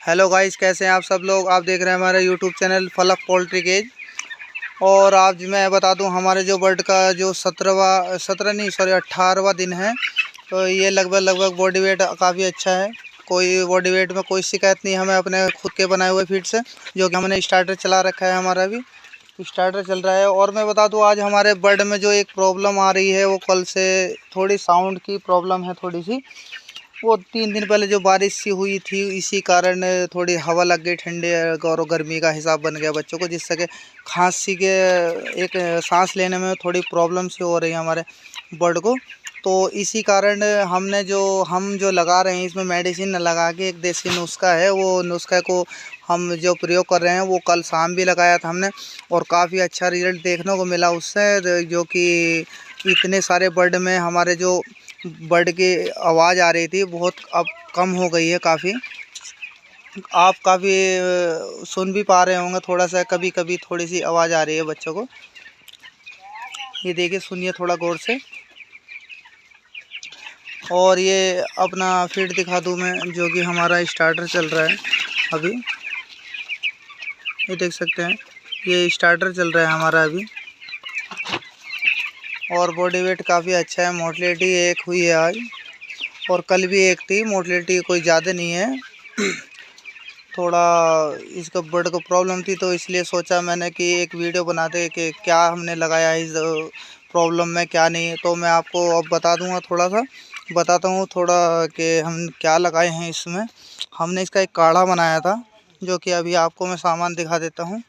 Hello guys, कैसे हैं आप सब लोग। आप देख रहे हैं हमारे यूट्यूब चैनल फलक पोल्ट्री केज। और आज मैं बता दूं, हमारे जो बर्ड का जो 18वां दिन है। तो ये लगभग बॉडी वेट काफ़ी अच्छा है। कोई बॉडी वेट में कोई शिकायत नहीं हमें अपने खुद के बनाए हुए फीड से, जो कि हमने स्टार्टर चला रखा है। हमारा भी स्टार्टर चल रहा है। और मैं बता दूं, आज हमारे बर्ड में जो एक प्रॉब्लम आ रही है, वो कल से थोड़ी साउंड की प्रॉब्लम है थोड़ी सी। वो 3 दिन पहले जो बारिश सी हुई थी, इसी कारण थोड़ी हवा लग गई ठंडे और गर्मी का हिसाब बन गया बच्चों को, जिससे कि खांसी के एक सांस लेने में थोड़ी प्रॉब्लम सी हो रही है हमारे बर्ड को। तो इसी कारण हम जो लगा रहे हैं, इसमें मेडिसिन न लगा के एक देसी नुस्खा है, वो नुस्खे को हम जो प्रयोग कर रहे हैं, वो कल शाम भी लगाया था हमने। और काफ़ी अच्छा रिज़ल्ट देखने को मिला उससे, जो कि इतने सारे बर्ड में हमारे जो बर्ड की आवाज़ आ रही थी बहुत अब कम हो गई है काफ़ी। आप काफ़ी सुन भी पा रहे होंगे, थोड़ा सा कभी कभी थोड़ी सी आवाज़ आ रही है बच्चों को। ये देखिए, सुनिए थोड़ा गौर से। और ये अपना फीड दिखा दूँ मैं, जो कि हमारा स्टार्टर चल रहा है अभी। ये देख सकते हैं, ये स्टार्टर चल रहा है हमारा अभी। और बॉडी वेट काफ़ी अच्छा है। मोर्टेलिटी एक हुई है आज, और कल भी एक थी। मोर्टेलिटी कोई ज़्यादा नहीं है। थोड़ा इसको बर्ड को प्रॉब्लम थी, तो इसलिए सोचा मैंने कि एक वीडियो बना दे कि क्या हमने लगाया है इस प्रॉब्लम में, क्या नहीं है। तो मैं आपको अब बता दूंगा, थोड़ा सा बताता हूँ थोड़ा कि हम क्या लगाए हैं इसमें। हमने इसका एक काढ़ा बनाया था, जो कि अभी आपको मैं सामान दिखा देता हूँ।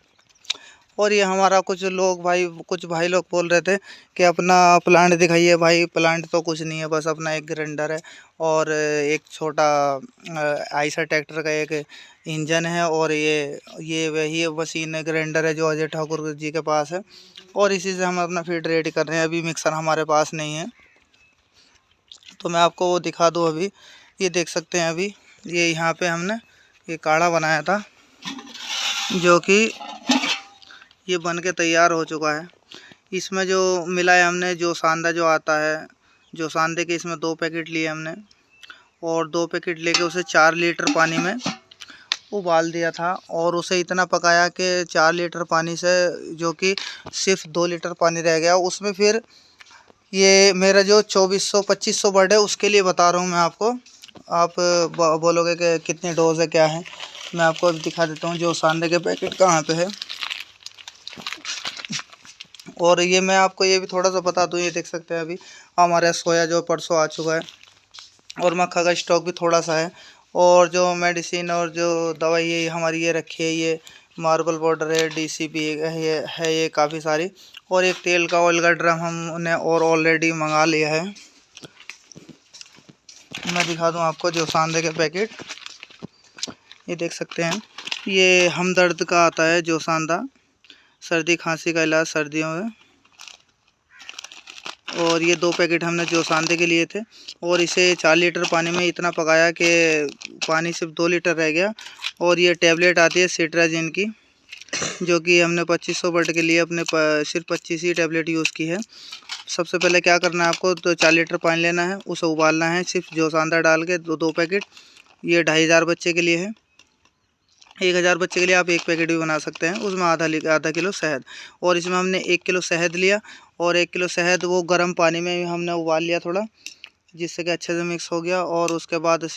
और ये हमारा कुछ भाई लोग बोल रहे थे कि अपना प्लांट दिखाइए। भाई, प्लांट तो कुछ नहीं है, बस अपना एक ग्राइंडर है और एक छोटा आइसर ट्रैक्टर का एक इंजन है। और ये वही मशीन ग्राइंडर है जो अजय ठाकुर जी के पास है। और इसी से हम अपना फीड रेडी कर रहे हैं। अभी मिक्सर हमारे पास नहीं है, तो मैं आपको वो दिखा दूँ अभी। ये देख सकते हैं, अभी ये यहाँ पे हमने ये काढ़ा बनाया था, जो कि ये बन के तैयार हो चुका है। इसमें जो मिला है हमने, जो सांदा जो आता है, जो सांदे के इसमें 2 पैकेट लिए हमने। और 2 पैकेट लेके उसे 4 लीटर पानी में उबाल दिया था। और उसे इतना पकाया कि 4 लीटर पानी से जो कि सिर्फ 2 लीटर पानी रह गया उसमें। फिर ये मेरा जो 2400-2500 बर्ड है, उसके लिए बता रहा हूँ मैं आपको। आप बोलोगे कि कितनी डोज है, क्या है। मैं आपको दिखा देता हूँ जो सांदे के पैकेट कहाँ पे है। और ये मैं आपको ये भी थोड़ा सा बता दूँ। ये देख सकते हैं, अभी हमारे सोया जो परसों आ चुका है, और मक्खा का स्टॉक भी थोड़ा सा है। और जो मेडिसिन और जो दवाई ये हमारी ये रखी है, ये मार्बल पाउडर है, डीसीपी है ये काफ़ी सारी। और एक तेल का ऑयल का ड्रम हमने और ऑलरेडी मंगा लिया है। मैं दिखा दूं आपको जो सांदे के पैकेट, ये देख सकते हैं। ये हमदर्द का आता है जो सांदा, सर्दी खांसी का इलाज सर्दियों में। और ये 2 पैकेट हमने जो सांदे के लिए थे। और इसे 4 लीटर पानी में इतना पकाया कि पानी सिर्फ 2 लीटर रह गया। और ये टैबलेट आती है सिट्राजिन की, जो कि हमने 2500 बर्ड के लिए अपने सिर्फ 25 ही टैबलेट यूज़ की है। सबसे पहले क्या करना है आपको, तो 4 लीटर पानी लेना है, उसे उबालना है सिर्फ जो सांदा डाल के। 2 पैकेट, ये 2500 बच्चे के लिए है। 1000 बच्चे के लिए आप 1 पैकेट भी बना सकते हैं। उसमें आधा किलो शहद। और इसमें हमने 1 किलो शहद लिया। और 1 किलो शहद वो गर्म पानी में हमने उबाल लिया थोड़ा, जिससे कि अच्छे से मिक्स हो गया। और उसके बाद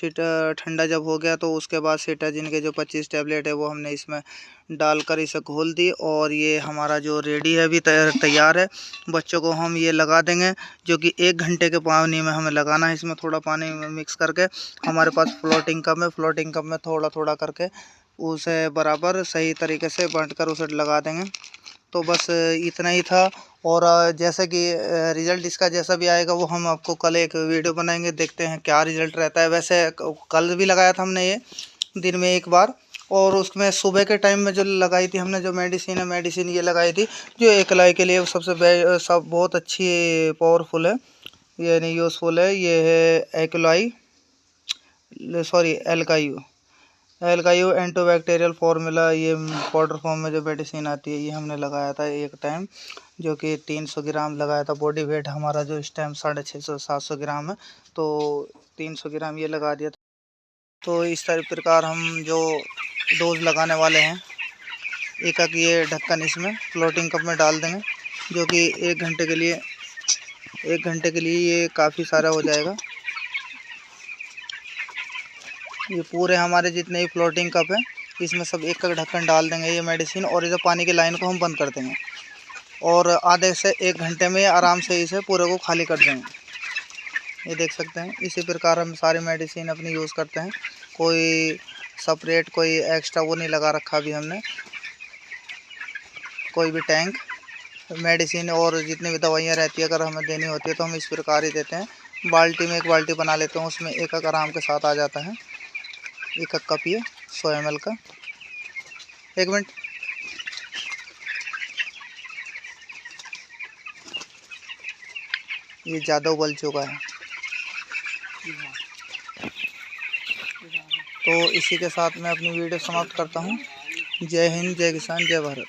ठंडा जब हो गया, तो उसके बाद सिट्राजिन के जो 25 टैबलेट है, वो हमने इसमें डालकर इसे घोल दी। और ये हमारा जो रेडी है, अभी तैयार है। बच्चों को हम ये लगा देंगे, जो कि 1 घंटे के पानी में हमें लगाना है। इसमें थोड़ा पानी में मिक्स करके, हमारे पास फ्लोटिंग कप है, फ्लोटिंग कप में थोड़ा थोड़ा करके उसे बराबर सही तरीके से बांटकर उसे लगा देंगे। तो बस इतना ही था। और जैसे कि रिज़ल्ट इसका जैसा भी आएगा, वो हम आपको कल एक वीडियो बनाएंगे, देखते हैं क्या रिज़ल्ट रहता है। वैसे कल भी लगाया था हमने ये दिन में एक बार। और उसमें सुबह के टाइम में जो लगाई थी हमने, जो मेडिसिन ये लगाई थी, जो एकलाई के लिए सब बहुत अच्छी पावरफुल है, ये नहीं यूज़फुल है। ये है एकलाई, सॉरी एल्कायू एंटीबैक्टीरियल फार्मूला। ये पाउडर फॉर्म में जो मेडिसिन आती है, ये हमने लगाया था एक टाइम, जो कि 300 ग्राम लगाया था। बॉडी वेट हमारा जो इस टाइम 650-700 ग्राम है, तो 300 ग्राम ये लगा दिया था। तो इस प्रकार हम जो डोज लगाने वाले हैं, एक ये ढक्कन इसमें फ्लोटिंग कप में डाल देंगे, जो कि 1 घंटे के लिए ये काफ़ी सारा हो जाएगा। ये पूरे हमारे जितने भी फ्लोटिंग कप है इसमें सब एक ढक्कन डाल देंगे ये मेडिसिन, और इधर पानी की लाइन को हम बंद कर देंगे और आधे से 1 घंटे में आराम से इसे पूरे को खाली कर देंगे। ये देख सकते हैं, इसी प्रकार हम सारी मेडिसिन अपनी यूज़ करते हैं। कोई सेपरेट कोई एक्स्ट्रा वो नहीं लगा रखा अभी हमने, कोई भी टैंक मेडिसिन और जितनी भी दवाइयाँ रहती है अगर हमें देनी होती है तो हम इस प्रकार ही देते हैं। बाल्टी में एक बाल्टी बना लेते हैं, उसमें एक आराम के साथ आ जाता है। एक कप ये 100 ml का। 1 मिनट। ये ज़्यादा उबल चुका है, तो इसी के साथ मैं अपनी वीडियो समाप्त करता हूँ। जय हिंद, जय किसान, जय भारत।